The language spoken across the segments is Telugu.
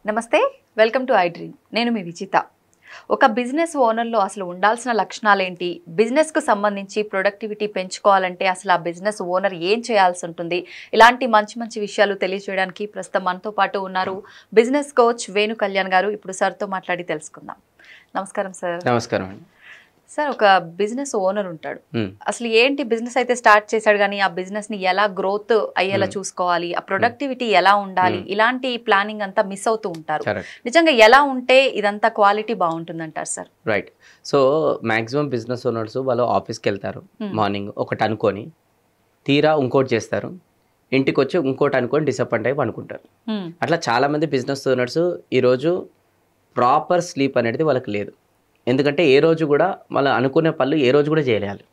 నమస్తే, వెల్కమ్ టు ఐ డ్రీమ్. నేను మీ విజిత. ఒక బిజినెస్ ఓనర్లో అసలు ఉండాల్సిన లక్షణాలు ఏంటి, బిజినెస్కు సంబంధించి ప్రొడక్టివిటీ పెంచుకోవాలంటే అసలు ఆ బిజినెస్ ఓనర్ ఏం చేయాల్సి ఉంటుంది, ఇలాంటి మంచి మంచి విషయాలు తెలియజేయడానికి ప్రస్తుతం మనతో పాటు ఉన్నారు బిజినెస్ కోచ్ వేణు కళ్యాణ్ గారు. ఇప్పుడు సార్తో మాట్లాడి తెలుసుకుందాం. నమస్కారం సార్. నమస్కారం అండి. సార్, ఒక బిజినెస్ ఓనర్ ఉంటాడు, అసలు ఏంటి బిజినెస్ అయితే స్టార్ట్ చేశాడు కానీ ఆ బిజినెస్ ని ఎలా గ్రోత్ అయ్యేలా చూసుకోవాలి, ఆ ప్రొడక్టివిటీ ఎలా ఉండాలి, ఇలాంటి ప్లానింగ్ అంతా మిస్ అవుతూ ఉంటారు. నిజంగా ఎలా ఉంటే ఇదంతా క్వాలిటీ బాగుంటుంది అంటారు sir? Right. So maximum business owners వాళ్ళు ఆఫీస్కి వెళ్తారు, మార్నింగ్ ఒకటి అనుకొని తీరా ఇంకోటి చేస్తారు, ఇంటికి వచ్చి ఇంకోటి అనుకొని డిసప్పాయింట్ అయ్యి అనుకుంటారు. అట్లా చాలా మంది బిజినెస్ ఓనర్స్ ఈరోజు ప్రాపర్ స్లీప్ అనేది వాళ్ళకి లేదు. ఎందుకంటే ఏ రోజు కూడా వాళ్ళు అనుకునే పనులు ఏ రోజు కూడా చేయలేరు.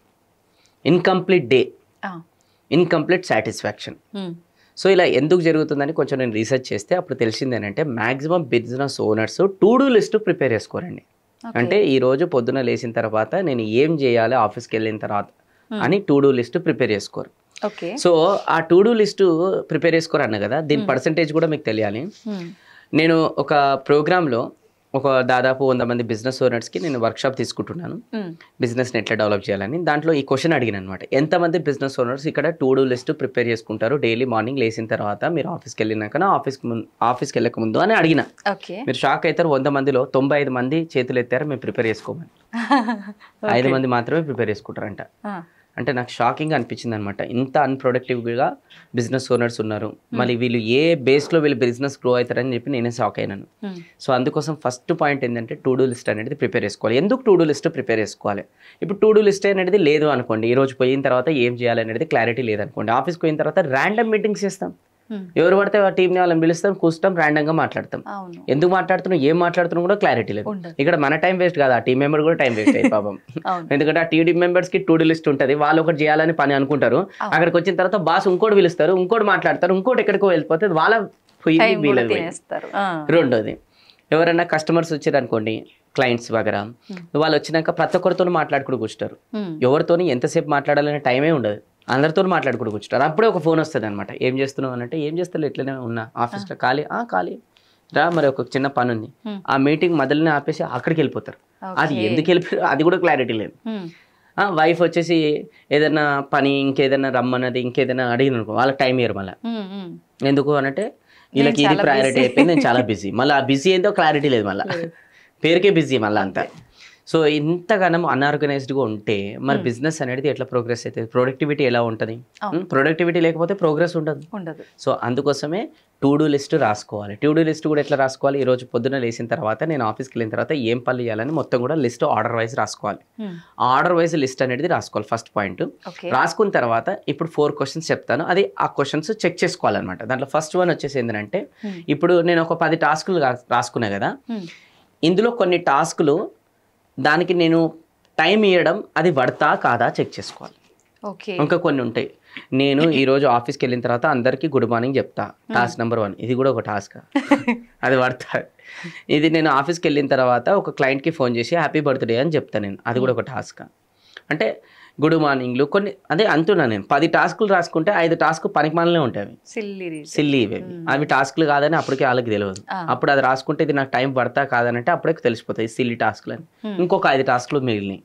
Incomplete day, incomplete satisfaction. So ఇలా ఎందుకు జరుగుతుందని కొంచెం నేను రీసెర్చ్ చేస్తే అప్పుడు తెలిసింది ఏంటంటే maximum business owners to do list prepare చేసుకోరండి. అంటే ఈ రోజు పొద్దున లేచిన తర్వాత నేను ఏం చేయాలి ఆఫీస్కి వెళ్ళిన తర్వాత అని టు డూ లిస్ట్ ప్రిపేర్ చేసుకోరు. సో ఆ టు డూ లిస్ట్ ప్రిపేర్ చేసుకోరు అన్న కదా, దీని పర్సంటేజ్ కూడా మీకు తెలియాలి. నేను ఒక ప్రోగ్రాంలో ఒక దాదాపు 100 మంది బిజినెస్ ఓనర్స్కి నేను వర్క్షాప్ తీసుకుంటున్నాను, బిజినెస్ని ఎట్లా డెవలప్ చేయాలని. దాంట్లో ఈ క్వశ్చన్ అడిగిన అనమాట, ఎంతమంది బిజినెస్ ఓనర్స్ ఇక్కడ టు డూ లిస్ట్ ప్రిపేర్ చేసుకుంటారు డైలీ మార్నింగ్ లేచిన తర్వాత మీరు ఆఫీస్కి వెళ్ళినాక ఆఫీస్కి వెళ్ళక ముందు అని అడిగిన. మీరు షాక్ అవుతారు, 100 మందిలో 95 మంది చేతులు ఎత్తారు మేము ప్రిపేర్ చేసుకోమని. 5 మంది మాత్రమే ప్రిపేర్ చేసుకుంటారంట. అంటే నాకు షాకింగ్ అనిపించింది అనమాట, ఇంత అన్ప్రొడక్టివ్గా బిజినెస్ ఓనర్స్ ఉన్నారు, మళ్ళీ వీళ్ళు ఏ బేస్లో వీళ్ళు బిజినెస్ గ్రో అవుతారని చెప్పి నేనే షాక్ అయినాను. సో అందుకోసం ఫస్ట్ పాయింట్ ఏంటంటే టు డూ లిస్ట్ అనేది ప్రిపేర్ చేసుకోవాలి. ఎందుకు టు డూ లిస్ట్ ప్రిపేర్ చేసుకోవాలి? ఇప్పుడు టు డూ లిస్ట్ అనేది లేదు అనుకోండి, ఈ రోజు పోయిన తర్వాత ఏం చేయాలి అనేది క్లారిటీ లేదనుకోండి, ఆఫీస్కి పోయిన తర్వాత ర్యాండమ్ మీటింగ్స్ చేస్తాం, ఎవరు పడితే ఆ టీంని వాళ్ళని పిలుస్తాం, కూర్చుంటాం, ర్యాండమ్గా మాట్లాడతాం. ఎందుకు మాట్లాడుతున్నాం, ఏం మాట్లాడుతున్నాం కూడా క్లారిటీ లేదు. ఇక్కడ మన టైం వేస్ట్ కాదు, ఆ టీం మెంబర్ కూడా టైం వేస్ట్ అయ్యి పాపం. ఎందుకంటే ఆ టీం మెంబర్స్కి టు డూ లిస్ట్ ఉంటుంది, వాళ్ళు ఒకటి చేయాలని పని అనుకుంటారు, అక్కడికి వచ్చిన తర్వాత బాస్ ఇంకోటి పిలుస్తారు, ఇంకోటి మాట్లాడతారు, ఇంకోటి ఎక్కడికో వెళ్ళిపోతే వాళ్ళ వీళ్ళది. రెండోది, ఎవరైనా కస్టమర్స్ వచ్చారు అనుకోండి, క్లయింట్స్ వగరా, వాళ్ళు వచ్చినాక ప్రతి ఒక్కరితో మాట్లాడుకుంటూ కూర్చుంటారు, ఎవరితోని ఎంతసేపు మాట్లాడాలనే టైమే ఉండదు, అందరితో మాట్లాడుకుంటూ కూర్చుంటారు. అప్పుడే ఒక ఫోన్ వస్తుంది అనమాట, ఏం చేస్తున్నావు అంటే ఏం చేస్తారు, ఎట్లనే ఉన్నా ఆఫీస్లో ఖాళీ రా, మరి ఒక చిన్న పని ఉంది, ఆ మీటింగ్ మొదలనే ఆపేసి అక్కడికి వెళ్ళిపోతారు. అది ఎందుకు వెళ్ళిపోయారు అది కూడా క్లారిటీ లేదు. వైఫ్ వచ్చేసి ఏదైనా పని ఇంకేదైనా రమ్మన్నది ఇంకేదైనా అడిగిన అనుకో వాళ్ళకి టైం ఇయ్యరు మళ్ళీ. ఎందుకు అనంటే వీళ్ళకి ఇది ప్రయారిటీ అయిపోయింది, నేను చాలా బిజీ, మళ్ళీ ఆ బిజీ ఏందో క్లారిటీ లేదు, మళ్ళీ పేరుకే బిజీ మళ్ళీ అంతా. సో ఇంతగానం అన్ఆర్గనైజ్డ్గా ఉంటే మరి బిజినెస్ అనేది ఎట్లా ప్రోగ్రెస్ అవుతుంది, ప్రొడక్టివిటీ ఎలా ఉంటుంది? ప్రొడక్టివిటీ లేకపోతే ప్రోగ్రెస్ ఉండదు. సో అందుకోసమే టు డూ లిస్ట్ రాసుకోవాలి. టు డూ లిస్ట్ కూడా ఎట్లా రాసుకోవాలి, ఈ రోజు పొద్దున్న లేచిన తర్వాత నేను ఆఫీస్కి వెళ్ళిన తర్వాత ఏం పనులు చేయాలని మొత్తం కూడా లిస్ట్ ఆర్డర్ వైజ్ రాసుకోవాలి. ఆర్డర్ వైజ్ లిస్ట్ అనేది రాసుకోవాలి ఫస్ట్ పాయింట్. రాసుకున్న తర్వాత ఇప్పుడు 4 క్వశ్చన్స్ చెప్తాను, అది ఆ క్వశ్చన్స్ చెక్ చేసుకోవాలన్నమాట. దాంట్లో ఫస్ట్ వన్ వచ్చేసి ఏంటంటే, ఇప్పుడు నేను ఒక 10 టాస్కులు రాసుకున్నా కదా, ఇందులో కొన్ని టాస్కులు దానికి నేను టైం ఇవ్వడం అది పడతా కాదా చెక్ చేసుకోవాలి. ఇంకా కొన్ని ఉంటాయి, నేను ఈరోజు ఆఫీస్కి వెళ్ళిన తర్వాత అందరికీ గుడ్ మార్నింగ్ చెప్తా, టాస్క్ నెంబర్ 1, ఇది కూడా ఒక టాస్క్, అది పడతా. ఇది నేను ఆఫీస్కి వెళ్ళిన తర్వాత ఒక క్లయింట్కి ఫోన్ చేసి హ్యాపీ బర్త్డే అని చెప్తాను నేను, అది కూడా ఒక టాస్క్. అంటే గుడ్ మార్నింగ్లు కొన్ని అదే అంటున్నా నేను, 10 టాస్కులు రాసుకుంటే 5 టాస్క్ పనికిమాలనే ఉంటాయి, సిల్లీ ఇవి, అవి టాస్క్లు కాదని అప్పటికే వాళ్ళకి తెలియదు. అప్పుడు అది రాసుకుంటే ఇది నాకు టైం పడతా కాదనంటే అప్పుడే తెలిసిపోతాయి సిల్లీ టాస్క్లు అని. ఇంకొక 5 టాస్క్లు మిగిలినాయి.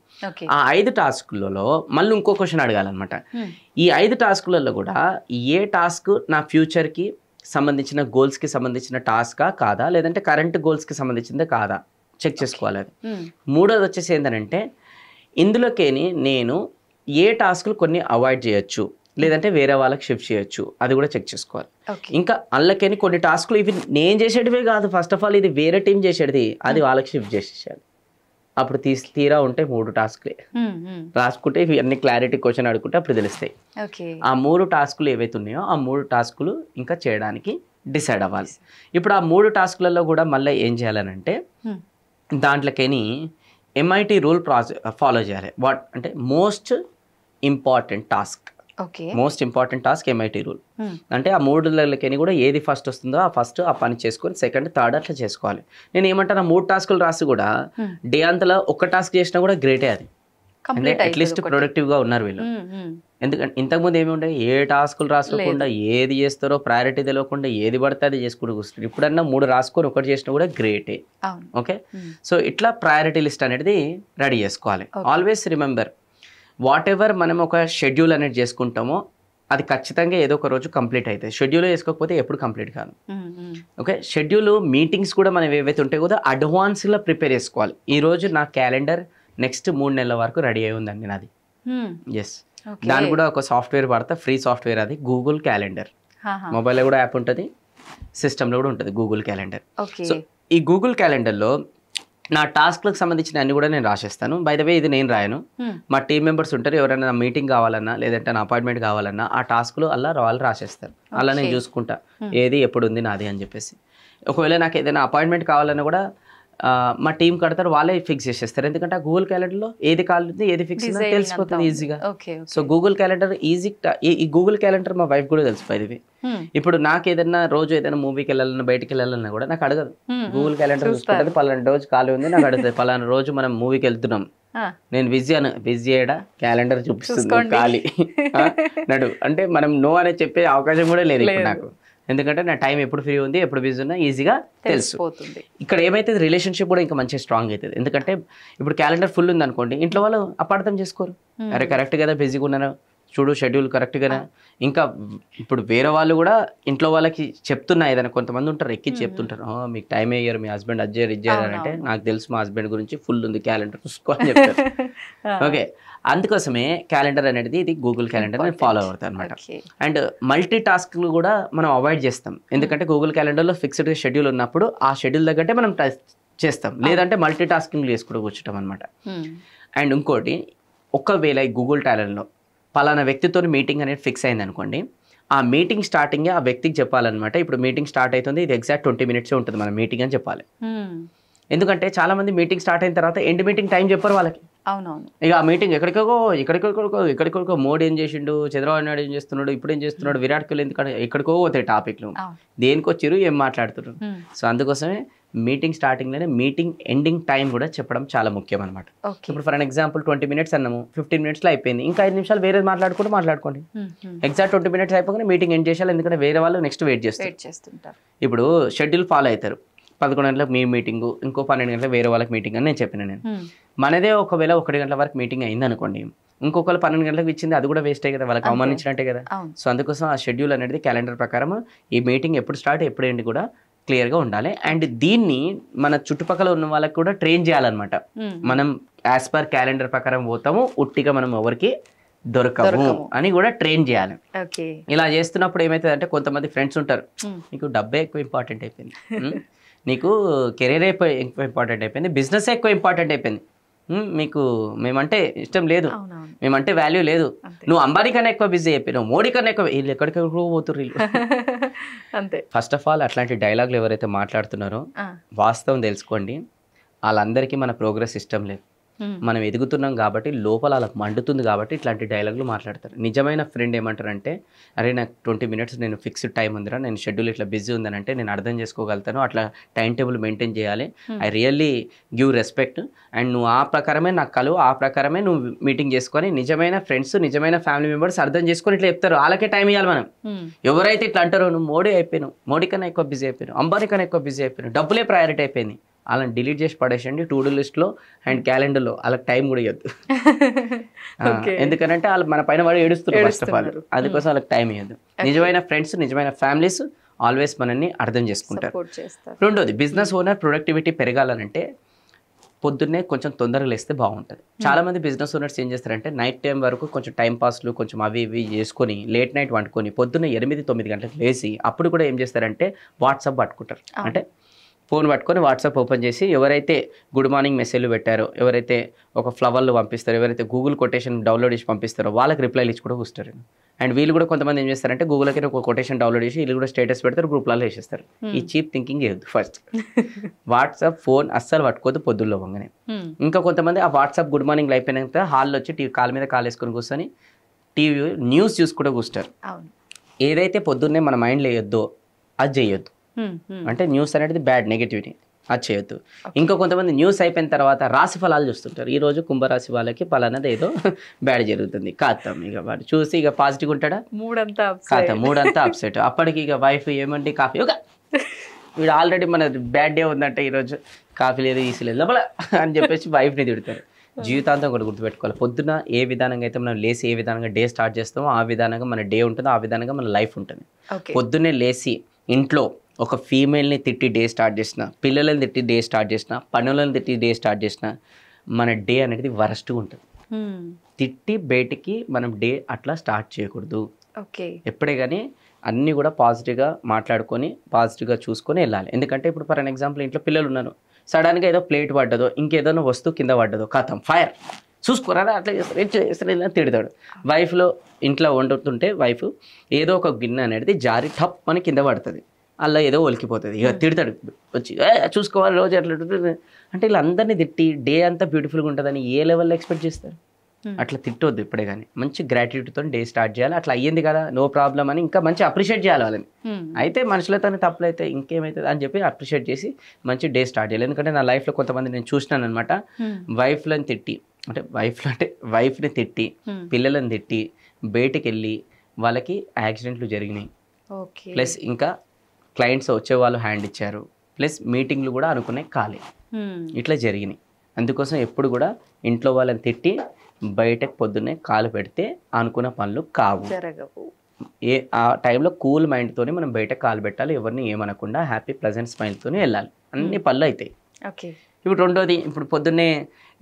ఆ 5 టాస్కులలో మళ్ళీ ఇంకో క్వశ్చన్ అడగాలన్నమాట, ఈ 5 టాస్కులలో కూడా ఏ టాస్క్ నా ఫ్యూచర్కి సంబంధించిన గోల్స్కి సంబంధించిన టాస్కా కాదా, లేదంటే కరెంట్ గోల్స్కి సంబంధించిందే కాదా చెక్ చేసుకోవాలి. అది మూడోది వచ్చేసి ఏంటంటే, ఇందులోకేని నేను ఏ టాస్క్లు కొన్ని అవాయిడ్ చేయొచ్చు, లేదంటే వేరే వాళ్ళకి షిఫ్ట్ చేయొచ్చు, అది కూడా చెక్ చేసుకోవాలి. ఇంకా అందులోకేని కొన్ని టాస్క్లు ఇవి నేను చేసేటివే కాదు, ఫస్ట్ ఆఫ్ ఆల్ ఇది వేరే టీం చేసేది, అది వాళ్ళకి షిఫ్ట్ చేసేసాలి. అప్పుడు తీరా ఉంటే 3 టాస్క్లే రాసుకుంటే ఇవి అన్ని క్లారిటీ క్వశ్చన్ అడుగుకుంటే అప్పుడు తెలుస్తాయి. ఆ 3 టాస్కులు ఏవైతే ఉన్నాయో ఆ 3 టాస్కులు ఇంకా చేయడానికి డిసైడ్ అవ్వాలి. ఇప్పుడు ఆ 3 టాస్కులలో కూడా మళ్ళీ ఏం చేయాలనంటే, దాంట్లోకేని MIT రూల్ ఫాలో చేయాలి. వాట్ అంటే most important task, most important task MIT rule. అంటే ఆ 3 కూడా ఏది ఫస్ట్ వస్తుందో ఆ పని చేసుకొని సెకండ్ థర్డ్ అట్లా చేసుకోవాలి. నేను ఏమంటాను, 3 టాస్కులు రాసి కూడా డే అంతలో ఒక్క టాస్క్ చేసినా కూడా గ్రేటే అది. కంప్లీట్ అట్లీస్ట్ ప్రొడక్టివ్గా ఉన్నారు వీళ్ళు. ఎందుకంటే ఇంతకుముందు ఏమి ఉండే ఏ టాస్కులు రాసుకోకుండా ఏది చేస్తారో ప్రయారిటీ తెలియకుండా ఏది పడితే అది చేసుకుంటూ కూర్చుంటారు. ఇప్పుడన్నా 3 రాసుకొని ఒకటి చేసినా కూడా గ్రేటే. ఓకే, సో ఇట్లా ప్రయారిటీ లిస్ట్ అనేది రెడీ చేసుకోవాలి. ఆల్వేస్ రిమెంబర్, వాట్ ఎవర్ మనం ఒక షెడ్యూల్ అనేది చేసుకుంటామో అది ఖచ్చితంగా ఏదో ఒక రోజు కంప్లీట్ అవుతుంది. షెడ్యూల్ వేసుకోకపోతే ఎప్పుడు కంప్లీట్ కాదు. ఓకే, షెడ్యూల్ మీటింగ్స్ కూడా మనం ఏవైతే ఉంటాయో కూడా అడ్వాన్స్గా ప్రిపేర్ చేసుకోవాలి. ఈరోజు నా క్యాలెండర్ నెక్స్ట్ 3 నెలల వరకు రెడీ అయి ఉందండి నాది. ఎస్, దానికి కూడా ఒక సాఫ్ట్వేర్ వాడతా, ఫ్రీ సాఫ్ట్వేర్, అది గూగుల్ క్యాలెండర్. మొబైల్లో కూడా యాప్ ఉంటుంది, సిస్టంలో కూడా ఉంటుంది గూగుల్ క్యాలెండర్. సో ఈ గూగుల్ క్యాలెండర్లో నా టాస్క్లకు సంబంధించిన అన్ని కూడా నేను రాసేస్తాను. బై ద వే ఇది నేను రాయను, మా టీం మెంబర్స్ ఉంటారు, ఎవరైనా నా మీటింగ్ కావాలన్నా లేదంటే నా అపాయింట్మెంట్ కావాలన్నా ఆ టాస్క్లు అలా వాళ్ళు రాసేస్తారు. అలా నేను చూసుకుంటా ఏది ఎప్పుడు ఉంది నాది అని చెప్పేసి. ఒకవేళ నాకు ఏదైనా అపాయింట్మెంట్ కావాలన్నా కూడా మా టీం కడతారు, వాళ్ళే ఫిక్స్ చేసేస్తారు. ఎందుకంటే ఆ గూగుల్ క్యాలెండర్లో ఏది కావాలి ఏది ఫిక్స్ తెలిసిపోతుంది ఈజీగా. So Google calendar easy. ఈ గూగుల్ క్యాలెండర్ మా వైఫ్ కూడా తెలిసిపోయింది. ఇప్పుడు నాకు ఏదైనా రోజు ఏదైనా మూవీకి వెళ్ళాలన్నా బయటకి వెళ్ళాలన్నా కూడా నాకు అడగదు, గూగుల్ క్యాలెండర్ చూసుకుంటుంది. పలానా రోజు ఖాళీ ఉంది నాకు అడుగుతుంది, పలానా రోజు మనం మూవీకి వెళ్తున్నాం, నేను బిజీ అయ్యా క్యాలెండర్ చూపిస్తుంది ఖాళీ నడు అంటే మనం నో అనే చెప్పే అవకాశం కూడా లేదు ఇప్పుడు నాకు. ఎందుకంటే నా టైం ఎప్పుడు ఫ్రీ ఉంది ఎప్పుడు బిజీ ఉన్నా ఈజీగా తెలిసిపోతుంది. ఇక్కడ ఏమైతే రిలేషన్షిప్ కూడా ఇంకా మంచిగా స్ట్రాంగ్ అవుతుంది. ఎందుకంటే ఇప్పుడు క్యాలెండర్ ఫుల్ ఉంది అనుకోండి, ఇంట్లో వాళ్ళు అపార్థం చేసుకోరు, అరే కరెక్ట్ కదా బిజీగా ఉన్నాను చూడు షెడ్యూల్ కరెక్ట్గానే. ఇంకా ఇప్పుడు వేరే వాళ్ళు కూడా ఇంట్లో వాళ్ళకి చెప్తున్నా, ఏదైనా కొంతమంది ఉంటారు ఎక్కించి చెప్తుంటారు, మీకు టైం అయ్యారు మీ హస్బెండ్ అజ్జారు ఇచ్చారు అంటే, నాకు తెలుసు మా హస్బెండ్ గురించి ఫుల్ ఉంది క్యాలెండర్ చూసుకోవాలని చెప్తారు. ఓకే, అందుకోసమే క్యాలెండర్ అనేది ఇది గూగుల్ క్యాలెండర్ నేను ఫాలో అవుతాను అనమాట. అండ్ మల్టీ టాస్క్లు కూడా మనం అవాయిడ్ చేస్తాం. ఎందుకంటే గూగుల్ క్యాలెండర్లో ఫిక్స్డ్ షెడ్యూల్ ఉన్నప్పుడు ఆ షెడ్యూల్ తగ్గట్టే మనం చేస్తాం, లేదంటే మల్టీ టాస్కింగ్ చేసుకుంటూ కూర్చుంటాం అనమాట. అండ్ ఇంకోటి, ఒకవేళ ఈ గూగుల్ క్యాలెండర్లో పలానా వ్యక్తితో మీటింగ్ అనేది ఫిక్స్ అయింది అనుకోండి, ఆ మీటింగ్ స్టార్టింగే ఆ వ్యక్తికి చెప్పాలన్నమాట. ఇప్పుడు మీటింగ్ స్టార్ట్ అవుతుంది, ఇది ఎగ్జాక్ట్ 20 minutes ఉంటుంది మన మీటింగ్ అని చెప్పాలి. ఎందుకంటే చాలా మంది మీటింగ్ స్టార్ట్ అయిన తర్వాత ఎండ్ మీటింగ్ టైం చెప్పారు వాళ్ళకి. అవునవును, ఇక ఆ మీటింగ్ ఎక్కడికో మోడీ ఏం చేసిండు, చంద్రబాబు నాయుడు ఏం చేస్తున్నాడు, ఇప్పుడు ఏం చేస్తున్నాడు, విరాట్ కోహ్లీ ఎందుకంటే ఎక్కడికో పోతాయి టాపిక్లు, దేనికి వచ్చిరు ఏం మాట్లాడుతున్నారు. సో అందుకోసమే మీటింగ్ స్టార్టింగ్లోనే మీటింగ్ ఎండింగ్ టైం కూడా చెప్పడం చాలా ముఖ్యం అనమాట. ఇప్పుడు ఫర్ ఎగ్జాంపుల్ 20 minutes అన్నాము, 15 minutesలో అయిపోయింది, ఇంకా 5 నిమిషాలు వేరేది మాట్లాడుకోండి. ఎగ్జాక్ట్ 20 minutes అయిపోగానే మీటింగ్ ఎండ్ చేయాలి, ఎందుకంటే వేరే వాళ్ళు నెక్స్ట్ వెయిట్ చేస్తుంటారు. ఇప్పుడు షెడ్యూల్ ఫాలో అవుతారు, 11 గంటలకు మీ మీటింగ్, ఇంకో 12 గంటలకు వేరే వాళ్ళకి మీటింగ్ అని నేను చెప్పిన. మనదే ఒకవేళ 1 గంటల వరకు మీటింగ్ అయింది అనుకోండి, ఇంకొకరు 12 గంటలకు ఇచ్చింది, అది కూడా వేస్టే కదా, వాళ్ళకి అవమానించినట్టే కదా. సో అందుకోసం ఆ షెడ్యూల్ అనేది క్యాలెండర్ ప్రకారం ఈ మీటింగ్ ఎప్పుడు స్టార్ట్ ఎప్పుడు ఎండ్ కూడా క్లియర్గా ఉండాలి. అండ్ దీన్ని మన చుట్టుపక్కల ఉన్న వాళ్ళకి కూడా ట్రైన్ చేయాలన్నమాట. మనం యాజ్ పర్ క్యాలెండర్ ప్రకారం పోతాము, ఉట్టిగా మనం ఎవరికి దొరకము అని కూడా ట్రైన్ చేయాలి. ఇలా చేస్తున్నప్పుడు ఏమవుతుంది అంటే, కొంతమంది ఫ్రెండ్స్ ఉంటారు, నీకు డబ్బే ఎక్కువ ఇంపార్టెంట్ అయిపోయింది, నీకు కెరీర్ ఎక్కువ ఇంపార్టెంట్ అయిపోయింది, బిజినెస్ ఎక్కువ ఇంపార్టెంట్ అయిపోయింది, మీకు మేమంటే ఇష్టం లేదు, మేమంటే వాల్యూ లేదు, నువ్వు అంబానీ కన్నా ఎక్కువ బిజీ అయిపోయినావు, మోడీ కన్నా ఎక్కువ, వీళ్ళు ఎక్కడికెక్కడికో పోతున్నారు వీళ్ళు. అంతే. ఫస్ట్ ఆఫ్ ఆల్ అట్లాంటి డైలాగులు ఎవరైతే మాట్లాడుతున్నారో వాస్తవం తెలుసుకోండి, వాళ్ళందరికీ మన ప్రోగ్రెస్ ఇష్టం లేదు. మనం ఎదుగుతున్నాం కాబట్టి లోపల వాళ్ళకి మండుతుంది కాబట్టి ఇట్లాంటి డైలాగులు మాట్లాడతారు. నిజమైన ఫ్రెండ్ ఏమంటారంటే, అరే నాకు 20 minutes నేను ఫిక్స్డ్ టైం ఉందిరా, నేను షెడ్యూల్ ఇట్లా బిజీ ఉందనంటే నేను అర్థం చేసుకోగలుగుతాను, అట్లా టైం టేబుల్ మెయింటైన్ చేయాలి, I really give respect, and నువ్వు ఆ ప్రకారమే నాకు కలువు, ఆ ప్రకారమే నువ్వు మీటింగ్ చేసుకొని, నిజమైన ఫ్రెండ్స్ నిజమైన ఫ్యామిలీ మెంబర్స్ అర్థం చేసుకొని ఇట్లా చెప్తారు, వాళ్ళకే టైం ఇవ్వాలి మనం. ఎవరైతే ఇట్లా అంటారో, నువ్వు మోడీ అయిపోయినావు, మోడీ కన్నా ఎక్కువ బిజీ అయిపోయినావు, అంబానీ కన్నా ఎక్కువ బిజీ అయిపోయినావు, డబ్బులే ప్రయారిటీ అయిపోయింది, వాళ్ళని డిలీట్ చేసి పడేసండి టు డూ లిస్ట్లో అండ్ క్యాలెండర్లో. వాళ్ళకి టైం కూడా ఇవ్వద్దు, ఎందుకంటే వాళ్ళు మన పైన వాడు ఏడుస్తున్నారు ఫస్ట్ ఆఫ్ ఆల్, అందుకోసం వాళ్ళకి టైం ఇవ్వద్దు. నిజమైన ఫ్రెండ్స్ నిజమైన ఫ్యామిలీస్ ఆల్వేస్ మనల్ని అర్థం చేసుకుంటారు. రెండోది, బిజినెస్ ఓనర్ ప్రొడక్టివిటీ పెరగాలనంటే పొద్దున్నే కొంచెం తొందరగా లేస్తే బాగుంటుంది. చాలా మంది బిజినెస్ ఓనర్స్ ఏం చేస్తారంటే, నైట్ టైం వరకు కొంచెం టైం పాస్లు కొంచెం అవి ఇవి చేసుకొని లేట్ నైట్ వండుకొని పొద్దున్న 8-9 గంటలకు లేచి అప్పుడు కూడా ఏం చేస్తారంటే వాట్సాప్ పట్టుకుంటారు. అంటే ఫోన్ పట్టుకొని వాట్సాప్ ఓపెన్ చేసి ఎవరైతే గుడ్ మార్నింగ్ మెసేజ్లు పెట్టారో, ఎవరైతే ఒక ఫ్లవర్లు పంపిస్తారో, ఎవరైతే గూగుల్ కొటేషన్ డౌన్లోడ్ చేసి పంపిస్తారో వాళ్ళకి రిప్లైలు ఇచ్చి కూడా కూర్చుంటారు. అండ్ వీళ్ళు కూడా కొంతమంది ఏం చేస్తారంటే, గూగుల్కి ఒక కొటేషన్ డౌన్లోడ్ చేసి వీళ్ళు కూడా స్టేటస్ పెడతారు, గ్రూప్లలో వేసేస్తారు. ఈ చీప్ థింకింగ్ ఏది ఫస్ట్ వాట్సాప్ ఫోన్ అస్సలు పట్టుకోవద్దు పొద్దుల్లో వంగనే. ఇంకా కొంతమంది ఆ వాట్సాప్ గుడ్ మార్నింగ్ అయిపోయినాక హాల్లో వచ్చి టీవీ కాలు మీద కాలు వేసుకొని కూర్చొని టీవీ న్యూస్ చూసుకుంటూ కూర్చుంటారు. ఏదైతే పొద్దున్నే మన మైండ్లో వేయొద్దో అది చేయొద్దు. అంటే న్యూస్ అనేది బ్యాడ్ నెగిటివిటీ, అది చేయొద్దు. ఇంకా కొంతమంది న్యూస్ అయిపోయిన తర్వాత రాశి ఫలాలు చూస్తుంటారు. ఈరోజు కుంభరాశి వాళ్ళకి పలానాది ఏదో బ్యాడ్ జరుగుతుంది, కాస్తాం ఇక వాడు చూసి ఇక పాజిటివ్ ఉంటాడా, మూడంతా అప్సెట్. అప్పటికి ఇక వైఫ్ ఏమండి కాఫీ ఒక వీడు ఆల్రెడీ మన బ్యాడ్ డే ఉందంటే ఈరోజు కాఫీ లేదు ఈసీ లేదు లోపల అని చెప్పేసి వైఫ్ని తిడతారు. జీవితాంతం ఒకటి గుర్తుపెట్టుకోవాలి, పొద్దున ఏ విధానంగా అయితే మనం లేసి ఏ విధానంగా డే స్టార్ట్ చేస్తామో ఆ విధానంగా మన డే ఉంటుందో ఆ విధానంగా మన లైఫ్ ఉంటుంది. పొద్దున్నే లేసి ఇంట్లో ఒక ఫీమేల్ని తిట్టి డే స్టార్ట్ చేసిన, పిల్లలని తిట్టి డే స్టార్ట్ చేసిన, పనులను తిట్టి డే స్టార్ట్ చేసిన మన డే అనేది వరస్ట్గా ఉంటుంది. తిట్టి బయటికి మనం డే అట్లా స్టార్ట్ చేయకూడదు. ఎప్పుడే కానీ అన్నీ కూడా పాజిటివ్గా మాట్లాడుకొని పాజిటివ్గా చూసుకొని వెళ్ళాలి. ఎందుకంటే ఇప్పుడు ఫర్ అన్ ఎగ్జాంపుల్ ఇంట్లో పిల్లలు ఉన్నారు, సడన్గా ఏదో ప్లేట్ పడ్డదో ఇంకేదైనా వస్తువు కింద పడ్డదో కథం ఫైర్ చూసుకోరా అట్లా చేస్తారు ఇలా తిడతాడు. వైఫ్లో ఇంట్లో వండుతుంటే వైఫ్ ఏదో ఒక గిన్నె అనేది జారి టప్ అని కింద పడుతుంది, అలా ఏదో ఒలికిపోతుంది, ఇక తిడతాడు వచ్చి చూసుకోవాలి రోజు అట్లా అంటే ఇలా అందరినీ తిట్టి డే అంతా బ్యూటిఫుల్గా ఉంటుందని ఏ లెవెల్లో ఎక్స్పెక్ట్ చేస్తారు? అట్లా తిట్టొద్దు. ఇప్పుడే కానీ మంచి గ్రాటిట్యూడ్తో డే స్టార్ట్ చేయాలి. అట్లా అయ్యింది కదా నో ప్రాబ్లం అని ఇంకా మంచి అప్రిషియేట్ చేయాలి వాళ్ళని. అయితే మనుషులతో తప్పులైతే ఇంకేమైతుంది అని చెప్పి అప్రిషియేట్ చేసి మంచి డే స్టార్ట్ చేయాలి. ఎందుకంటే నా లైఫ్లో కొంతమంది నేను చూసినాను అనమాట, వైఫ్లను తిట్టి అంటే వైఫ్ని తిట్టి పిల్లలను తిట్టి బయటికి వెళ్ళి వాళ్ళకి యాక్సిడెంట్లు జరిగినాయి, ప్లస్ ఇంకా క్లయింట్స్ వచ్చేవాళ్ళు హ్యాండ్ ఇచ్చారు, ప్లస్ మీటింగ్లు కూడా అనుకునే కాలే, ఇట్లా జరిగినాయి. అందుకోసం ఎప్పుడు కూడా ఇంట్లో వాళ్ళని తిట్టి బయటకు పొద్దున్నే కాలు పెడితే అనుకున్న పనులు కావు. ఆ టైంలో కూల్ మైండ్తోనే మనం బయట కాలు పెట్టాలి, ఎవరిని ఏమనకుండా హ్యాపీ ప్లెజెంట్ స్మైల్తోనే వెళ్ళాలి, అన్ని పనులు అవుతాయి. ఇప్పుడు రెండోది, ఇప్పుడు పొద్దున్నే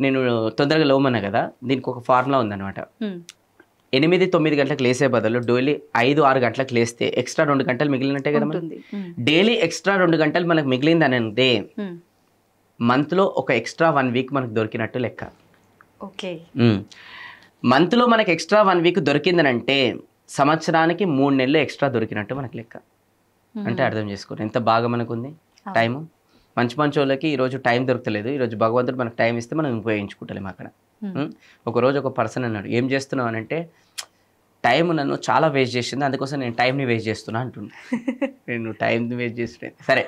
నేను తొందరగా లేవమన్నా కదా, దీనికి ఒక ఫార్ములా ఉందన్నమాట. 8-9 గంటలకు లేసే బదులు డైలీ 5-6 గంటలకు లేస్తే ఎక్స్ట్రా 2 గంటలు మిగిలినట్టే కదా. డైలీ ఎక్స్ట్రా 2 గంటలు మనకు మిగిలింది అని అంటే మంత్లో ఒక ఎక్స్ట్రా 1 వీక్ మనకు దొరికినట్టు లెక్క. మంత్లో మనకి ఎక్స్ట్రా 1 వీక్ దొరికిందని అంటే సంవత్సరానికి 3 నెలలు ఎక్స్ట్రా దొరికినట్టు మనకు లెక్క. అంటే అర్థం చేసుకోండి ఎంత బాగా మనకు ఉంది టైము. మంచి వాళ్ళకి ఈరోజు టైం దొరకలేదు, ఈరోజు భగవంతుడు మనకు టైం ఇస్తే మనం ఉపయోగించుకుంటలేము. అక్కడ ఒకరోజు ఒక పర్సన్ అన్నాడు, ఏం చేస్తున్నావు అని అంటే, టైం నన్ను చాలా వేస్ట్ చేసింది, అందుకోసం నేను టైంని వేస్ట్ చేస్తున్నా అంటున్నా. నేను టైంని వేస్ట్ చేస్తున్నా సరే.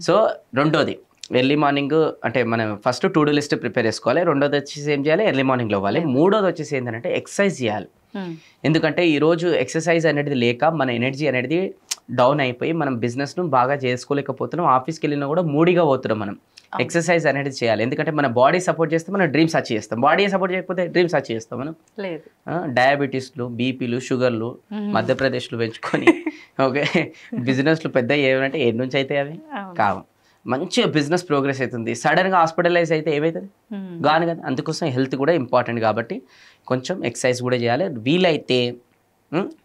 సో రెండోది ఎర్లీ మార్నింగ్ అంటే మనం first to do list prepare చేసుకోవాలి. రెండోది వచ్చేసి ఏం చేయాలి, ఎర్లీ మార్నింగ్లో అవ్వాలి. మూడోది వచ్చేసి ఏంటంటే ఎక్సర్సైజ్ చేయాలి. ఎందుకంటే ఈరోజు ఎక్సర్సైజ్ అనేది లేక మన ఎనర్జీ అనేది డౌన్ అయిపోయి మనం బిజినెస్ను బాగా చేసుకోలేకపోతున్నాం, ఆఫీస్కి వెళ్ళినా కూడా మూడీగా పోతున్నాం. మనం ఎక్సర్సైజ్ అనేది చేయాలి. ఎందుకంటే మన బాడీ సపోర్ట్ చేస్తే మనం డ్రీమ్స్ అచీవ్ చేస్తాం, బాడీ సపోర్ట్ చేయకపోతే డ్రీమ్స్ అచీవ్ చేస్తాం మనం. డయాబెటీస్లు, బీపీలు, షుగర్లు మధ్యప్రదేశ్లు పెంచుకొని ఓకే బిజినెస్లు పెద్ద ఏమంటే ఎన్ని నుంచి అయితే అవి కావు. మంచిగా బిజినెస్ ప్రోగ్రెస్ అవుతుంది, సడన్గా హాస్పిటలైజ్ అయితే ఏమవుతుంది గాను కదా. అందుకోసం హెల్త్ కూడా ఇంపార్టెంట్ కాబట్టి కొంచెం ఎక్సర్సైజ్ కూడా చేయాలి. వీలైతే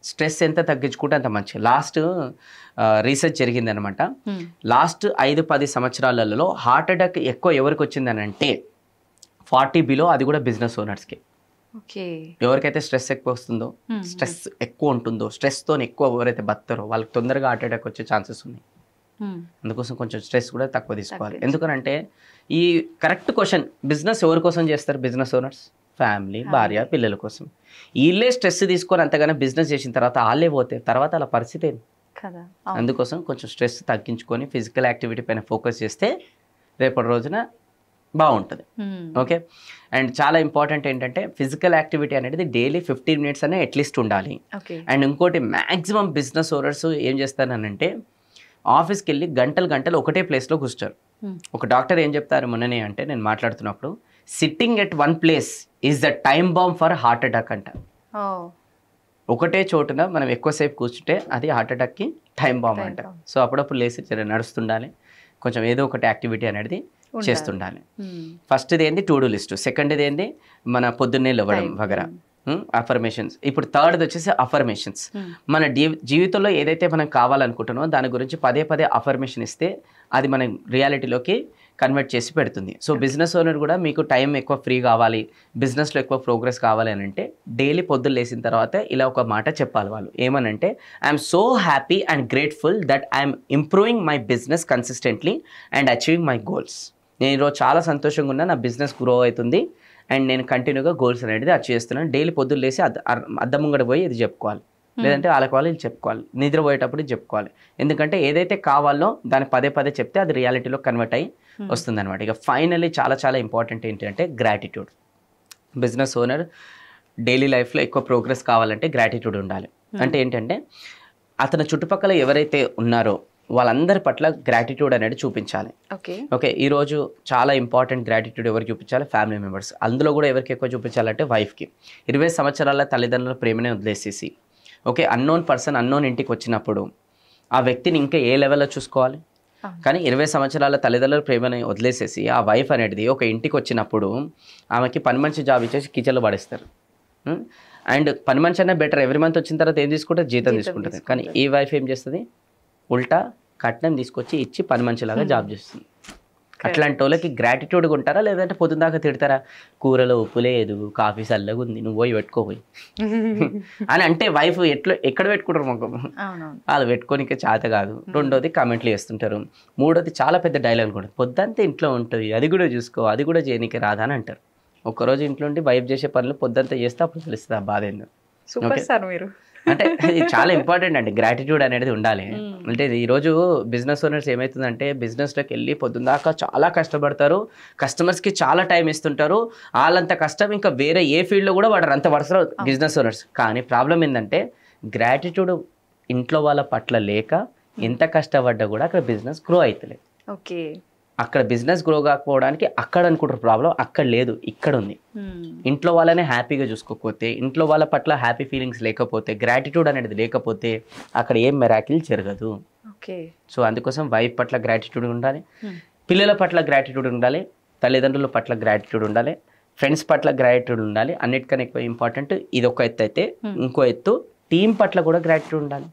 స్ట్రెస్ ఎంత తగ్గించుకుంటే అంత మంచిది. లాస్ట్ రీసెర్చ్ జరిగిందనమాట, లాస్ట్ 5-10 సంవత్సరాలలో హార్ట్ అటాక్ ఎక్కువ ఎవరికి వచ్చిందని అంటే 40 బిలో, అది కూడా బిజినెస్ ఓనర్స్కి. ఎవరికైతే స్ట్రెస్ ఎక్కువ వస్తుందో, స్ట్రెస్ ఎక్కువ ఉంటుందో, స్ట్రెస్తో ఎక్కువ ఎవరైతే బతారో వాళ్ళకి తొందరగా హార్ట్ అటాక్ వచ్చే ఛాన్సెస్ ఉన్నాయి. అందుకోసం కొంచెం స్ట్రెస్ కూడా తక్కువ తీసుకోవాలి. ఎందుకనంటే ఈ కరెక్ట్ క్వశ్చన్, బిజినెస్ ఎవరి కోసం చేస్తారు? బిజినెస్ ఓనర్స్ ఫ్యామిలీ, భార్య, పిల్లల కోసం. వీళ్ళే స్ట్రెస్ తీసుకొని అంతగానో బిజినెస్ చేసిన తర్వాత వాళ్ళే పోతే తర్వాత అలా పరిస్థితి ఏంటి కదా. అందుకోసం కొంచెం స్ట్రెస్ తగ్గించుకొని ఫిజికల్ యాక్టివిటీ పైన ఫోకస్ చేస్తే రేపటి రోజున బాగుంటుంది. ఓకే. అండ్ చాలా ఇంపార్టెంట్ ఏంటంటే ఫిజికల్ యాక్టివిటీ అనేది డైలీ 15 మినిట్స్ అనే అట్లీస్ట్ ఉండాలి. అండ్ ఇంకోటి మ్యాక్సిమం బిజినెస్ ఓనర్స్ ఏం చేస్తారనంటే ఆఫీస్కి వెళ్ళి గంటలు ఒకటే ప్లేస్లో కూర్చుంటారు. ఒక డాక్టర్ ఏం చెప్తారు మొన్ననే అంటే నేను మాట్లాడుతున్నప్పుడు, sitting at one place is the time bomb for heart attack అంట. ఒకటే చోటున మనం ఎక్కువసేపు కూర్చుంటే అది హార్ట్ అటాక్కి టైం బాంబ్ అంట. సో అప్పుడప్పుడు లేసి నడుస్తుండాలి, కొంచెం ఏదో ఒకటి యాక్టివిటీ అనేది చేస్తుండాలి. ఫస్ట్ది ఏంది టు డూ లిస్ట్, సెకండ్ది ఏంది మన పొద్దున్నే లేవడం వగరా, అఫర్మేషన్స్. ఇప్పుడు థర్డ్ది వచ్చేసి అఫర్మేషన్స్. మన జీవితంలో ఏదైతే మనం కావాలనుకుంటున్నామో దాని గురించి పదే అఫర్మేషన్ ఇస్తే అది మన రియాలిటీలోకి కన్వర్ట్ చేసి పెడుతుంది. సో బిజినెస్ ఓనర్ కూడా మీకు టైం ఎక్కువ ఫ్రీ కావాలి, బిజినెస్లో ఎక్కువ ప్రోగ్రెస్ కావాలి అని అంటే డైలీ పొద్దున్న లేచిన తర్వాత ఇలా ఒక మాట చెప్పాలి వాళ్ళు. ఏమనంటే, I'm so happy and grateful that I'm improving my business consistently and achieving my goals. నేను ఈరోజు చాలా సంతోషంగా ఉన్నా, నా బిజినెస్ గ్రో అవుతుంది అండ్ నేను కంటిన్యూగా గోల్స్ అనేది అచీవ్ చేస్తున్నాను. డైలీ పొద్దున్న లేసి అద్దం ముంగడ పోయి ఇది చెప్పుకోవాలి. లేదంటే వాళ్ళకి వాళ్ళు చెప్పుకోవాలి, నిద్రపోయేటప్పుడు చెప్పుకోవాలి. ఎందుకంటే ఏదైతే కావాలో దాన్ని పదే పదే చెప్తే అది రియాలిటీలో కన్వర్ట్ అయ్యి వస్తుంది అనమాట. ఇక ఫైనల్లీ చాలా చాలా ఇంపార్టెంట్ ఏంటంటే గ్రాటిట్యూడ్. బిజినెస్ ఓనర్ డైలీ లైఫ్లో ఎక్కువ ప్రోగ్రెస్ కావాలంటే గ్రాటిట్యూడ్ ఉండాలి. అంటే ఏంటంటే అతని చుట్టుపక్కల ఎవరైతే ఉన్నారో వాళ్ళందరి పట్ల గ్రాటిట్యూడ్ అనేది చూపించాలి. ఓకే, ఈరోజు చాలా ఇంపార్టెంట్ గ్రాటిట్యూడ్ ఎవరికి చూపించాలి? Family members. అందులో కూడా ఎవరికి ఎక్కువ చూపించాలంటే వైఫ్కి. 20 సంవత్సరాల తల్లిదండ్రుల ప్రేమనే వదిలేసేసి ఓకే అన్నోన్ పర్సన్ అన్నోన్ ఇంటికి వచ్చినప్పుడు ఆ వ్యక్తిని ఇంకా ఏ లెవెల్లో చూసుకోవాలి? కానీ 20 సంవత్సరాల తల్లిదండ్రుల ప్రేమని వదిలేసేసి ఆ వైఫ్ అనేది ఒక ఇంటికి వచ్చినప్పుడు ఆమెకి పని మనిషి జాబ్ ఇచ్చేసి కిచెన్లో పడేస్తారు. అండ్ పని మనిషి అనే బెటర్, ఎవ్రీ మంత్ వచ్చిన తర్వాత ఏం తీసుకుంటే జీతం తీసుకుంటుంది. కానీ ఈ వైఫ్ ఏం చేస్తుంది? ఉల్టా కట్నం తీసుకొచ్చి ఇచ్చి పని మనిషిలాగా జాబ్ చేస్తుంది. అట్లాంటి వాళ్ళకి గ్రాటిట్యూడ్గా ఉంటారా? లేదంటే పొద్దున్న దాకా తిడతారా? కూరలో ఉప్పు లేదు, కాఫీ చల్లగా ఉంది, నువ్వు పోయి పెట్టుకోపోయి అని అంటే వైఫ్ ఎక్కడ పెట్టుకుంటారు? మాకు వాళ్ళు పెట్టుకోనికే చేత కాదు. రెండోది కామెంట్లు వేస్తుంటారు. మూడోది చాలా పెద్ద డైలాగ్ కూడా, పొద్దంతా ఇంట్లో ఉంటుంది, అది కూడా చూసుకో, అది కూడా చేయనీకి రాదా అని అంటారు. ఒక్కరోజు ఇంట్లో ఉండి వైఫ్ చేసే పనులు పొద్దంతా చేస్తే అప్పుడు తెలుస్తుంది ఆ బాధ ఏందో. సూపర్ సార్ మీరు. అంటే ఇది చాలా ఇంపార్టెంట్ అండి, గ్రాటిట్యూడ్ అనేది ఉండాలి. అంటే ఈరోజు బిజినెస్ ఓనర్స్ ఏమవుతుందంటే బిజినెస్లోకి వెళ్ళి పొద్దున్న దాకా చాలా కష్టపడతారు, కస్టమర్స్కి చాలా టైం ఇస్తుంటారు. వాళ్ళంత కష్టం ఇంకా వేరే ఏ ఫీల్డ్లో కూడా వాడు అంత పడతారు బిజినెస్ ఓనర్స్. కానీ ప్రాబ్లం ఏంటంటే గ్రాటిట్యూడ్ ఇంట్లో వాళ్ళ పట్ల లేక ఎంత కష్టపడ్డా కూడా అక్కడ బిజినెస్ గ్రో అవుతలేదు. ఓకే, అక్కడ బిజినెస్ గ్రో కాకపోవడానికి అక్కడ అనుకుంటారు ప్రాబ్లం, అక్కడ లేదు, ఇక్కడ ఉంది. ఇంట్లో వాళ్ళనే హ్యాపీగా చూసుకోకపోతే, ఇంట్లో వాళ్ళ పట్ల హ్యాపీ ఫీలింగ్స్ లేకపోతే, గ్రాటిట్యూడ్ అనేది లేకపోతే అక్కడ ఏం మెరాకిల్ జరగదు. సో అందుకోసం వైఫ్ పట్ల గ్రాటిట్యూడ్ ఉండాలి, పిల్లల పట్ల గ్రాటిట్యూడ్ ఉండాలి, తల్లిదండ్రుల పట్ల గ్రాటిట్యూడ్ ఉండాలి, ఫ్రెండ్స్ పట్ల గ్రాటిట్యూడ్ ఉండాలి. అన్నిటికన్నా ఎక్కువ ఇంపార్టెంట్ ఇది ఒక ఎత్తు అయితే, ఇంకో ఎత్తు టీం పట్ల కూడా గ్రాటిట్యూడ్ ఉండాలి.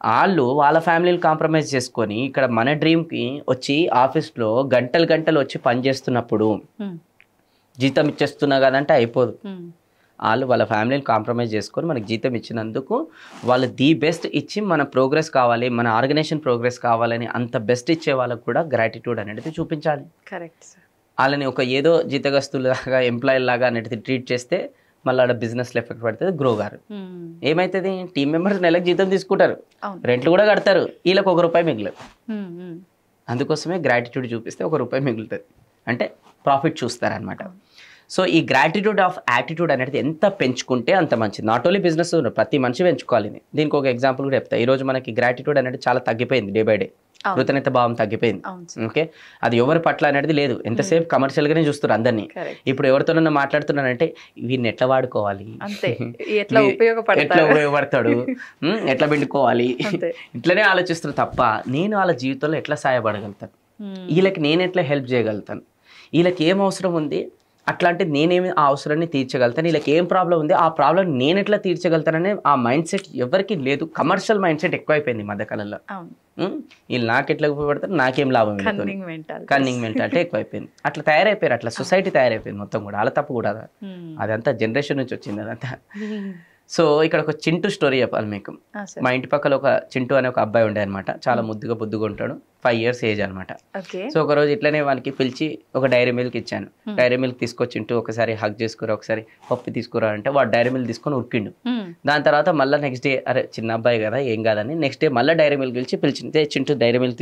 వాళ్ళు వాళ్ళ ఫ్యామిలీని కాంప్రమైజ్ చేసుకొని ఇక్కడ మన డ్రీమ్కి వచ్చి ఆఫీస్లో గంటలు గంటలు వచ్చి పని చేస్తున్నప్పుడు జీతం ఇచ్చేస్తున్నా కదంటే అయిపోదు. వాళ్ళు వాళ్ళ ఫ్యామిలీని కాంప్రమైజ్ చేసుకొని మనకి జీతం ఇచ్చినందుకు వాళ్ళు ది బెస్ట్ ఇచ్చి మన ప్రోగ్రెస్ కావాలి, మన ఆర్గనైజేషన్ ప్రోగ్రెస్ కావాలని అంత బెస్ట్ ఇచ్చే వాళ్ళకు కూడా గ్రాటిట్యూడ్ అనేది చూపించాలి. Correct sir. వాళ్ళని ఒక ఏదో జీతగస్తులాగా ఎంప్లాయీ లాగా అనేది ట్రీట్ చేస్తే మళ్ళీ ఆడ బిజినెస్లో ఎఫెక్ట్ పడుతుంది, గ్రో గారు. ఏమవుతుంది? టీం మెంబర్స్ నెలకు జీతం తీసుకుంటారు, రెంట్లు కూడా కడతారు, వీళ్ళకి ₹1 మిగులదు. అందుకోసమే గ్రాటిట్యూడ్ చూపిస్తే ₹1 మిగులుతుంది, అంటే ప్రాఫిట్ చూస్తారనమాట. సో ఈ గ్రాటిట్యూడ్ ఆఫ్ యాటిట్యూడ్ అనేది ఎంత పెంచుకుంటే అంత మంచిది. నాట్ ఓన్లీ బిజినెస్ ప్రతి మనిషి పెంచుకోవాలి. దీనికి ఒక ఎగ్జాంపుల్ కూడా చెప్తా. ఈరోజు మనకి గ్రాటిట్యూడ్ అనేది చాలా తగ్గిపోయింది, డే బై డే కృతజ్ఞత భావం తగ్గిపోయింది. ఓకే, అది ఎవరి పట్ల అనేది లేదు, ఎంతసేపు కమర్షియల్గానే చూస్తారు అందరినీ. ఇప్పుడు ఎవరితోనన్నా మాట్లాడుతున్నానంటే వీడిని ఎట్లా వాడుకోవాలి, ఎట్లా ఉపయోగపడతాడు, ఎట్లా పెట్టుకోవాలి, ఇట్లనే ఆలోచిస్తారు తప్ప నేను వాళ్ళ జీవితంలో ఎట్లా సహాయపడగలుగుతాను, వీళ్ళకి నేను ఎట్లా హెల్ప్ చేయగలుగుతాను, వీళ్ళకి ఏం అవసరం ఉంది అట్లాంటి నేనేమి ఆ అవసరాన్ని తీర్చగలుగుతాను, వీళ్ళకి ఏం ప్రాబ్లం ఉంది ఆ ప్రాబ్లం నేను ఎట్లా తీర్చగలుగుతాననే ఆ మైండ్ సెట్ ఎవరికి లేదు. కమర్షియల్ మైండ్ సెట్ ఎక్కువైపోయింది ఈ మధ్యకాలంలో. వీళ్ళు నాకు ఎట్లా ఉపయోగపడతారు, నాకేం లాభం, కన్నింగ్ మెంటాలిటీ ఎక్కువైపోయింది. అట్లా తయారైపోయారు, అట్లా సొసైటీ తయారైపోయింది మొత్తం కూడా. అలా తప్పు కూడా అదంతా జనరేషన్ నుంచి వచ్చింది అదంతా. సో ఇక్కడ ఒక చింటూ స్టోరీ చెప్పాలి మీకు. మా ఇంటి పక్కల ఒక చింటూ అనే ఒక అబ్బాయి ఉండే అనమాట, చాలా ముద్దుగా బుద్దుగా ఉంటాడు, 5 years ఏజ్ అనమాట. సో ఒక రోజు ఇట్లనే వానికి పిలిచి ఒక డైరీ మిల్క్ ఇచ్చాను. డైరీ మిల్క్ తీసుకొచ్చింటూ ఒకసారి హగ్ చేసుకురా, ఒకసారి పప్పు తీసుకురా అంటే వాడు డైరీ మిల్క్ తీసుకొని ఉరికిండు. దాని తర్వాత మళ్ళీ నెక్స్ట్ డే అరే చిన్న అబ్బాయి కదా ఏం కాదని నెక్స్ట్ డే మళ్ళీ డైరీ మిల్క్ పిలిచింటే చింటూ డైరీ మిల్క్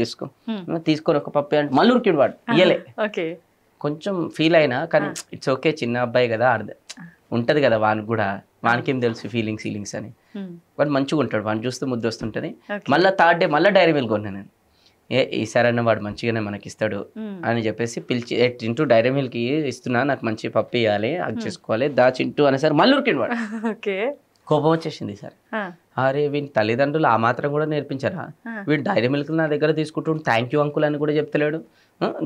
తీసుకొని ఒక పప్పు అంటే మళ్ళీ ఉరికిండు వాడు. ఇయ్యలే, కొంచెం ఫీల్ అయినా కానీ ఇట్స్ ఓకే, చిన్న అబ్బాయి కదా ఉంటది కదా వానికి కూడా, వానికేం తెలుసు ఫీలింగ్స్ అని. వాడు మంచిగా ఉంటాడు, వాడిని చూస్తే ముద్దు వస్తుంటది. మళ్ళీ 3rd day మళ్ళీ డైరీ మిల్క్ కొన్నా నేను. ఈసారైనా వాడు మంచిగానే మనకి ఇస్తాడు అని చెప్పేసి పిలిచి చింటూ డైరీ మిల్క్ ఇస్తున్నా, నాకు మంచి పప్పు ఇవ్వాలి, అది చేసుకోవాలి దా చింటూ అనేసరి మళ్ళీ ఉరికిండు వాడు. కోపం వచ్చేసింది సార్. అరే వీని తల్లిదండ్రులు ఆ మాత్రం కూడా నేర్పించారా, వీడు డైరీ మిల్క్ నా దగ్గర తీసుకుంటూ థ్యాంక్ యూ అంకుల్ అని కూడా చెప్తలేడు.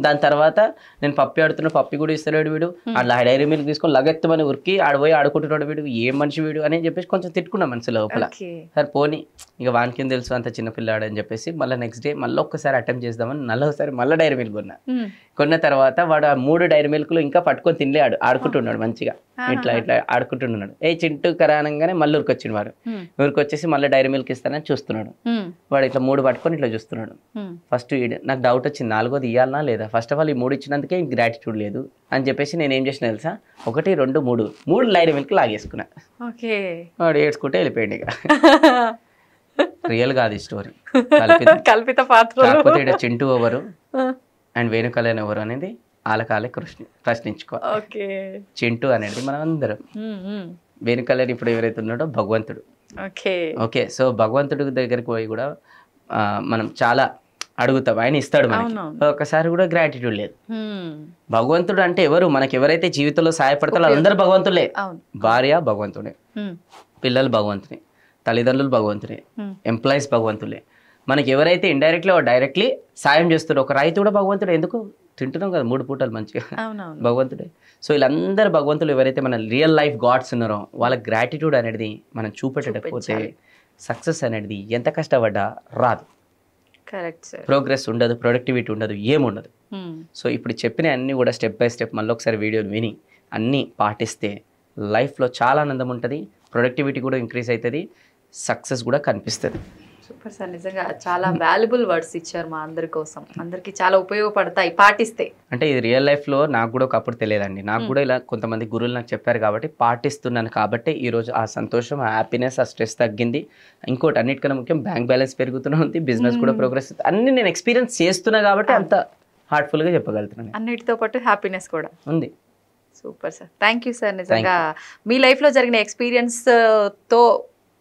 దాని తర్వాత నేను పప్పి ఆడుతున్నా, పప్పి కూడా ఇస్తలేడు వీడు, అట్లా డైరీ మిల్క్ తీసుకొని లగెత్తమని ఉరికి ఆడిపోయి ఆడుకుంటున్నాడు వీడు, ఏం మనిషి వీడు అని చెప్పేసి కొంచెం తిట్టుకున్నాం మనసు లోపల. సరే పోనీ ఇక వానికి తెలుసు అంత చిన్నపిల్లాడు అని చెప్పేసి మళ్ళీ నెక్స్ట్ డే మళ్ళీ ఒక్కసారి అటెంప్ట్ చేద్దామని నల్లొకసారి మళ్ళీ డైరీ మిల్క్ కొన్న తర్వాత వాడు ఆ 3 డైరీ మిల్క్లు ఇంకా పట్టుకొని తినలేడు, ఆడుకుంటున్నాడు మంచిగా, ఇట్లా ఆడుకుంటున్నాడు. చింటూ కరానంగానే మళ్ళీ ఉరికొచ్చిండు వాడు. ఊరికొచ్చేసి చేసి మళ్ళీ డైరీ మిల్క్ ఇస్తానని చూస్తున్నాడు. వాడు ఇట్లా 3 పట్టుకొని ఇట్లా చూస్తున్నాడు. ఫస్ట్ నాకు డౌట్ వచ్చింది, 4ది ఇవ్వాలనా లేదా, ఫస్ట్ ఆఫ్ ఆల్ ఈ 3 ఇచ్చినందుకే గ్రాటిట్యూడ్ లేదు అని చెప్పేసి నేను ఏం చేసిన తెలుసా, 1 2 3 డైరీ మిల్క్ లాగేసుకున్నా. వాడు ఏడ్చుకుంటే వెళ్ళిపోయింది. ఇక రియల్ కాదు ఈ స్టోరీ, కల్పిత పాత్ర. కాకపోతే ఇక్కడ చింటూ ఎవరు అండ్ వేణుకళ్యాణ్ ఎవరు అనేది ఆలకాలే ప్రశ్నించుకోవాలి. చింటూ అనేది మనం అందరం, వేణుకళ్యాణ్ ఇప్పుడు ఎవరైతే ఉన్నాడో భగవంతుడు. ఓకే, సో భగవంతుడి దగ్గరికి పోయి కూడా మనం చాలా అడుగుతాం, ఆయన ఇస్తాడు మనకి. ఒకసారి కూడా గ్రాటిట్యూడ్ లేదు. భగవంతుడు అంటే ఎవరు, మనకి ఎవరైతే జీవితంలో సహాయపడతారో అందరూ భగవంతులే. భార్య భగవంతుడే, పిల్లలు భగవంతుడే, తల్లిదండ్రులు భగవంతుడే, ఎంప్లాయీస్ భగవంతులే. మనకి ఎవరైతే ఇండైరెక్ట్లీ డైరెక్ట్లీ సాయం చేస్తారో, ఒక రైతు కూడా భగవంతుడే. ఎందుకు తింటున్నాం కదా 3 పూటలు మంచిగా, భగవంతుడే. సో వీళ్ళందరూ భగవంతులు ఎవరైతే మన రియల్ లైఫ్ గాడ్స్ ఉన్నారో వాళ్ళ గ్రాటిట్యూడ్ అనేది మనం చూపెట్టకపోతే సక్సెస్ అనేది ఎంత కష్టపడ్డా రాదు. ప్రోగ్రెస్ ఉండదు, ప్రొడక్టివిటీ ఉండదు, ఏముండదు. సో ఇప్పుడు చెప్పిన అన్ని కూడా స్టెప్ బై స్టెప్ మళ్ళీ ఒకసారి వీడియోని విని అన్నీ పాటిస్తే లైఫ్లో చాలా ఆనందం ఉంటుంది, ప్రొడక్టివిటీ కూడా ఇంక్రీజ్ అవుతుంది, సక్సెస్ కూడా కనిపిస్తుంది. సూపర్ సార్, నిజంగా చాలా వాల్యుబుల్ వర్డ్స్ ఇచ్చారు మా అందరి కోసం, అందరికి చాలా ఉపయోగపడతాయి పాటిస్తే. అంటే ఇది రియల్ లైఫ్లో నాకు కూడా ఒకప్పుడు తెలియదండి, నాకు కూడా ఇలా కొంతమంది గురువులు నాకు చెప్పారు కాబట్టి పాటిస్తున్నాను. కాబట్టి ఈరోజు ఆ సంతోషం, ఆ హ్యాపీనెస్, ఆ స్ట్రెస్ తగ్గింది. ఇంకోటి అన్నిటికన్నా ముఖ్యం బ్యాంక్ బ్యాలెన్స్ పెరుగుతూనే ఉంది, బిజినెస్ కూడా ప్రోగ్రెస్, అన్ని నేను ఎక్స్పీరియన్స్ చేస్తున్నా కాబట్టి అంత హార్ట్ఫుల్గా చెప్పగలుగుతున్నాను. అన్నిటితో పాటు హ్యాపీనెస్ కూడా ఉంది. Super sir, thank you sir. నిజంగా మీ లైఫ్లో జరిగిన ఎక్స్పీరియన్స్తో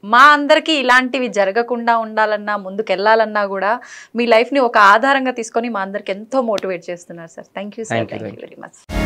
మా అందరికీ ఇలాంటివి జరగకుండా ఉండాలన్నా, ముందుకెళ్ళాలన్నా కూడా మీ లైఫ్ని ఒక ఆధారంగా తీసుకొని మా అందరికి ఎంతో మోటివేట్ చేస్తున్నారు sir. Thank you sir, thank you very much.